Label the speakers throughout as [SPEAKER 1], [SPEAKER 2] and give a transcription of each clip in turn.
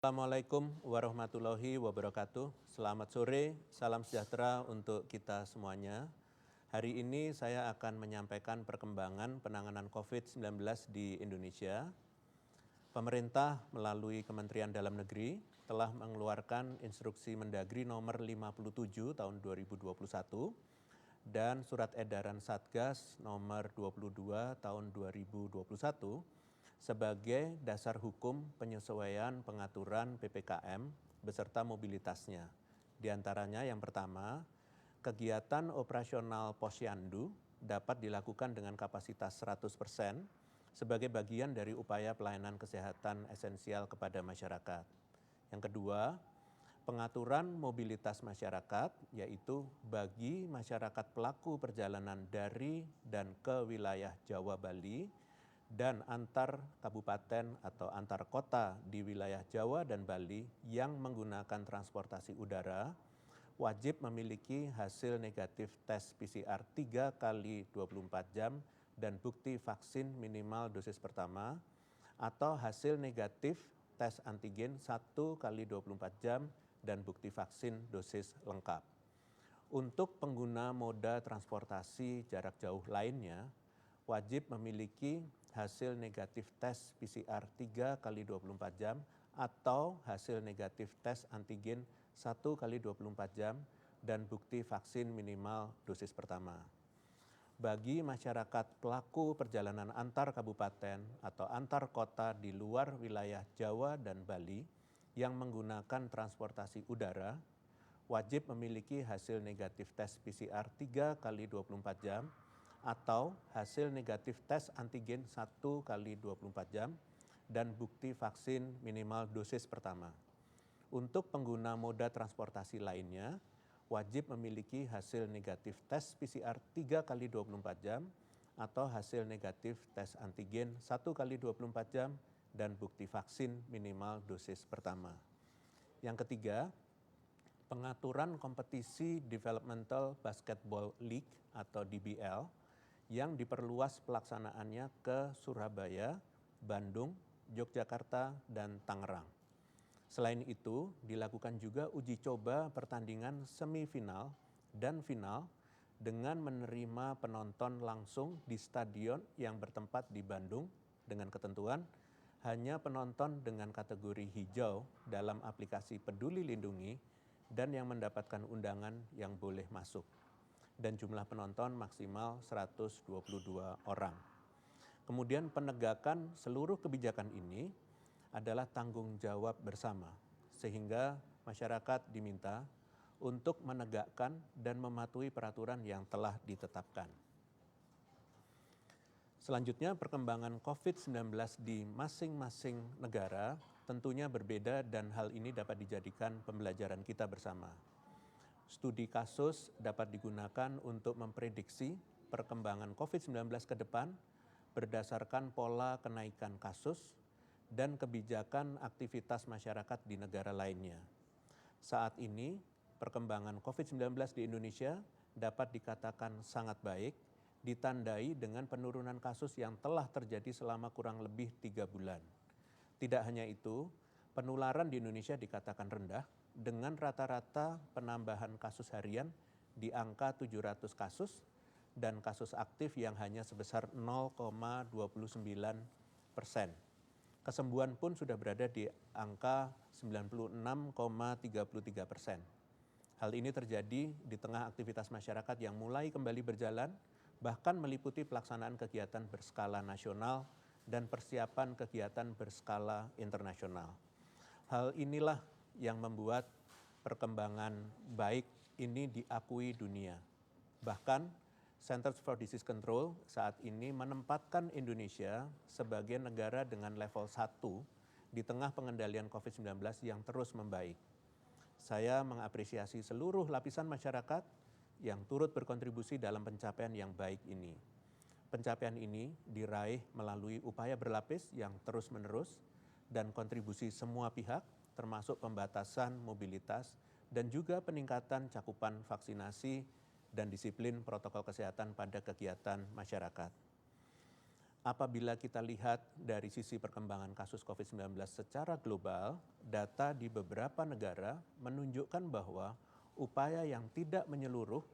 [SPEAKER 1] Assalamualaikum warahmatullahi wabarakatuh. Selamat sore, salam sejahtera untuk kita semuanya. Hari ini saya akan menyampaikan perkembangan penanganan COVID-19 di Indonesia. Pemerintah melalui Kementerian Dalam Negeri telah mengeluarkan instruksi Mendagri nomor 57 tahun 2021 dan surat edaran Satgas nomor 22 tahun 2021 sebagai dasar hukum penyesuaian pengaturan PPKM beserta mobilitasnya. Di antaranya yang pertama, kegiatan operasional Posyandu dapat dilakukan dengan kapasitas 100% sebagai bagian dari upaya pelayanan kesehatan esensial kepada masyarakat. Yang kedua, pengaturan mobilitas masyarakat, yaitu bagi masyarakat pelaku perjalanan dari dan ke wilayah Jawa Bali dan antar kabupaten atau antar kota di wilayah Jawa dan Bali yang menggunakan transportasi udara, wajib memiliki hasil negatif tes PCR 3 kali 24 jam dan bukti vaksin minimal dosis pertama, atau hasil negatif tes antigen 1 kali 24 jam dan bukti vaksin dosis lengkap. Untuk pengguna moda transportasi jarak jauh lainnya, wajib memiliki hasil negatif tes PCR 3 kali 24 jam atau hasil negatif tes antigen 1 kali 24 jam dan bukti vaksin minimal dosis pertama. Bagi masyarakat pelaku perjalanan antar kabupaten atau antar kota di luar wilayah Jawa dan Bali yang menggunakan transportasi udara, wajib memiliki hasil negatif tes PCR 3 kali 24 jam atau hasil negatif tes antigen 1 kali 24 jam dan bukti vaksin minimal dosis pertama. Untuk pengguna moda transportasi lainnya, wajib memiliki hasil negatif tes PCR 3 kali 24 jam atau hasil negatif tes antigen 1 kali 24 jam dan bukti vaksin minimal dosis pertama. Yang ketiga, pengaturan kompetisi Developmental Basketball League atau DBL yang diperluas pelaksanaannya ke Surabaya, Bandung, Yogyakarta, dan Tangerang. Selain itu, dilakukan juga uji coba pertandingan semifinal dan final dengan menerima penonton langsung di stadion yang bertempat di Bandung dengan ketentuan hanya penonton dengan kategori hijau dalam aplikasi Peduli Lindungi dan yang mendapatkan undangan yang boleh masuk. Dan jumlah penonton maksimal 122 orang. Kemudian penegakan seluruh kebijakan ini adalah tanggung jawab bersama, sehingga masyarakat diminta untuk menegakkan dan mematuhi peraturan yang telah ditetapkan. Selanjutnya, perkembangan COVID-19 di masing-masing negara tentunya berbeda dan hal ini dapat dijadikan pembelajaran kita bersama. Studi kasus dapat digunakan untuk memprediksi perkembangan COVID-19 ke depan berdasarkan pola kenaikan kasus dan kebijakan aktivitas masyarakat di negara lainnya. Saat ini, perkembangan COVID-19 di Indonesia dapat dikatakan sangat baik, ditandai dengan penurunan kasus yang telah terjadi selama kurang lebih 3 bulan. Tidak hanya itu, penularan di Indonesia dikatakan rendah, dengan rata-rata penambahan kasus harian di angka 700 kasus dan kasus aktif yang hanya sebesar 0,29%. Kesembuhan pun sudah berada di angka 96,33%. Hal ini terjadi di tengah aktivitas masyarakat yang mulai kembali berjalan, bahkan meliputi pelaksanaan kegiatan berskala nasional dan persiapan kegiatan berskala internasional. Hal inilah yang membuat perkembangan baik ini diakui dunia. Bahkan Centers for Disease Control saat ini menempatkan Indonesia sebagai negara dengan level 1 di tengah pengendalian COVID-19 yang terus membaik. Saya mengapresiasi seluruh lapisan masyarakat yang turut berkontribusi dalam pencapaian yang baik ini. Pencapaian ini diraih melalui upaya berlapis yang terus-menerus dan kontribusi semua pihak, termasuk pembatasan mobilitas dan juga peningkatan cakupan vaksinasi dan disiplin protokol kesehatan pada kegiatan masyarakat. apabila kita lihat dari sisi perkembangan kasus COVID-19 secara global, data di beberapa negara menunjukkan bahwa upaya yang tidak menyeluruh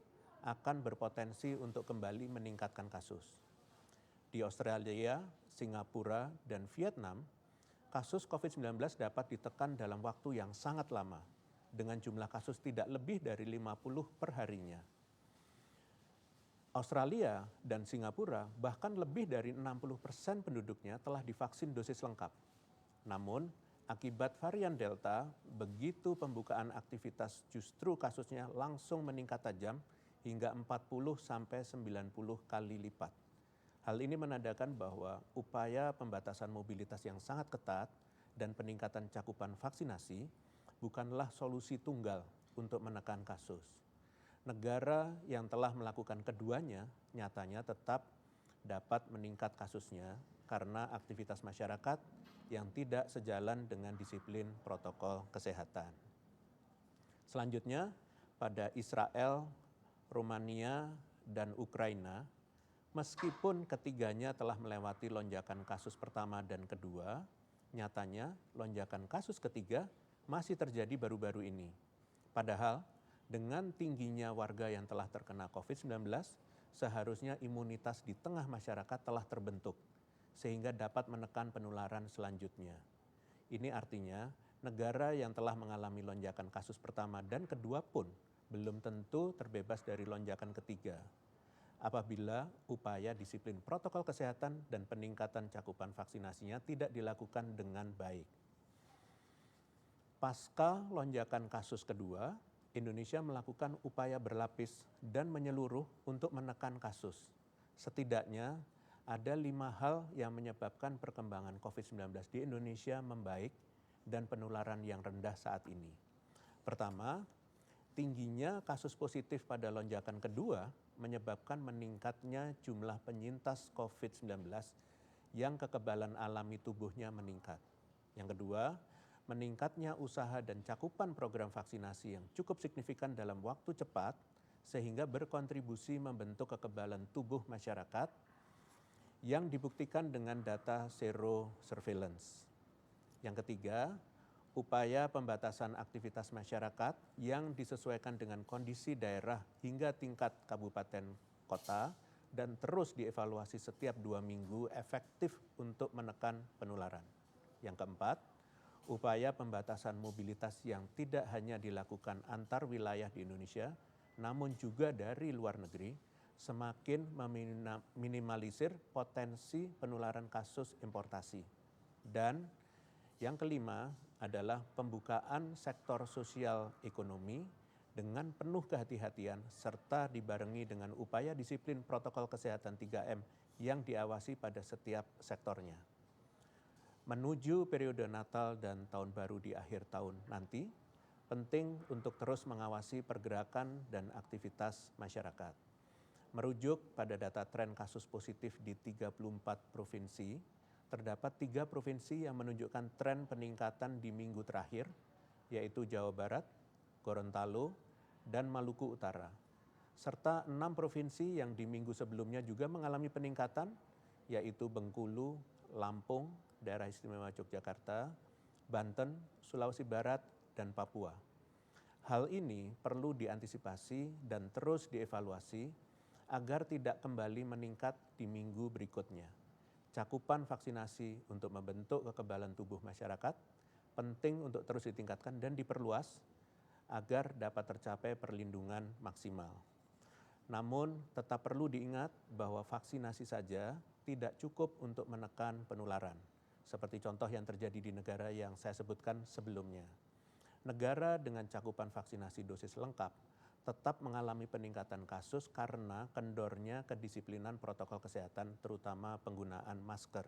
[SPEAKER 1] akan berpotensi untuk kembali meningkatkan kasus. Di Australia, Singapura, dan Vietnam, kasus COVID-19 dapat ditekan dalam waktu yang sangat lama, dengan jumlah kasus tidak lebih dari 50 per harinya. Australia dan Singapura bahkan lebih dari 60% penduduknya telah divaksin dosis lengkap. Namun, akibat varian Delta, begitu pembukaan aktivitas justru kasusnya langsung meningkat tajam hingga 40-90 kali lipat. Hal ini menandakan bahwa upaya pembatasan mobilitas yang sangat ketat dan peningkatan cakupan vaksinasi bukanlah solusi tunggal untuk menekan kasus. Negara yang telah melakukan keduanya nyatanya tetap dapat meningkat kasusnya karena aktivitas masyarakat yang tidak sejalan dengan disiplin protokol kesehatan. Selanjutnya, pada Israel, Rumania, dan Ukraina, meskipun ketiganya telah melewati lonjakan kasus pertama dan kedua, nyatanya lonjakan kasus ketiga masih terjadi baru-baru ini. Padahal dengan tingginya warga yang telah terkena COVID-19, seharusnya imunitas di tengah masyarakat telah terbentuk, sehingga dapat menekan penularan selanjutnya. Ini artinya negara yang telah mengalami lonjakan kasus pertama dan kedua pun belum tentu terbebas dari lonjakan ketiga, apabila upaya disiplin protokol kesehatan dan peningkatan cakupan vaksinasinya tidak dilakukan dengan baik. Pasca lonjakan kasus kedua, Indonesia melakukan upaya berlapis dan menyeluruh untuk menekan kasus. Setidaknya ada 5 hal yang menyebabkan perkembangan COVID-19 di Indonesia membaik dan penularan yang rendah saat ini. Pertama, tingginya kasus positif pada lonjakan kedua menyebabkan meningkatnya jumlah penyintas COVID-19 yang kekebalan alami tubuhnya meningkat. Yang kedua, meningkatnya usaha dan cakupan program vaksinasi yang cukup signifikan dalam waktu cepat sehingga berkontribusi membentuk kekebalan tubuh masyarakat yang dibuktikan dengan data sero surveillance. Yang ketiga, upaya pembatasan aktivitas masyarakat yang disesuaikan dengan kondisi daerah hingga tingkat kabupaten kota dan terus dievaluasi setiap 2 minggu efektif untuk menekan penularan. Yang keempat, upaya pembatasan mobilitas yang tidak hanya dilakukan antar wilayah di Indonesia, namun juga dari luar negeri, semakin meminimalisir potensi penularan kasus importasi. Dan yang kelima adalah pembukaan sektor sosial ekonomi dengan penuh kehati-hatian serta dibarengi dengan upaya disiplin protokol kesehatan 3M yang diawasi pada setiap sektornya. Menuju periode Natal dan Tahun Baru di akhir tahun nanti, penting untuk terus mengawasi pergerakan dan aktivitas masyarakat. Merujuk pada data tren kasus positif di 34 provinsi, terdapat 3 provinsi yang menunjukkan tren peningkatan di minggu terakhir, yaitu Jawa Barat, Gorontalo, dan Maluku Utara. Serta 6 provinsi yang di minggu sebelumnya juga mengalami peningkatan, yaitu Bengkulu, Lampung, Daerah Istimewa Yogyakarta, Banten, Sulawesi Barat, dan Papua. Hal ini perlu diantisipasi dan terus dievaluasi agar tidak kembali meningkat di minggu berikutnya. Cakupan vaksinasi untuk membentuk kekebalan tubuh masyarakat penting untuk terus ditingkatkan dan diperluas agar dapat tercapai perlindungan maksimal. Namun tetap perlu diingat bahwa vaksinasi saja tidak cukup untuk menekan penularan, seperti contoh yang terjadi di negara yang saya sebutkan sebelumnya. Negara dengan cakupan vaksinasi dosis lengkap tetap mengalami peningkatan kasus karena kendornya kedisiplinan protokol kesehatan, terutama penggunaan masker.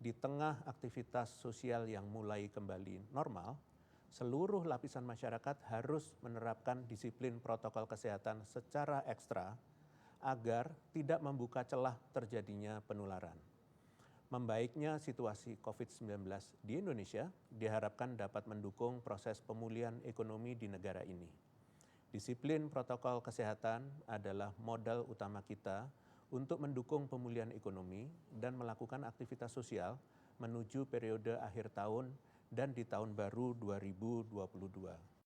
[SPEAKER 1] Di tengah aktivitas sosial yang mulai kembali normal, seluruh lapisan masyarakat harus menerapkan disiplin protokol kesehatan secara ekstra agar tidak membuka celah terjadinya penularan. Membaiknya situasi COVID-19 di Indonesia diharapkan dapat mendukung proses pemulihan ekonomi di negara ini. Disiplin protokol kesehatan adalah modal utama kita untuk mendukung pemulihan ekonomi dan melakukan aktivitas sosial menuju periode akhir tahun dan di tahun baru 2022.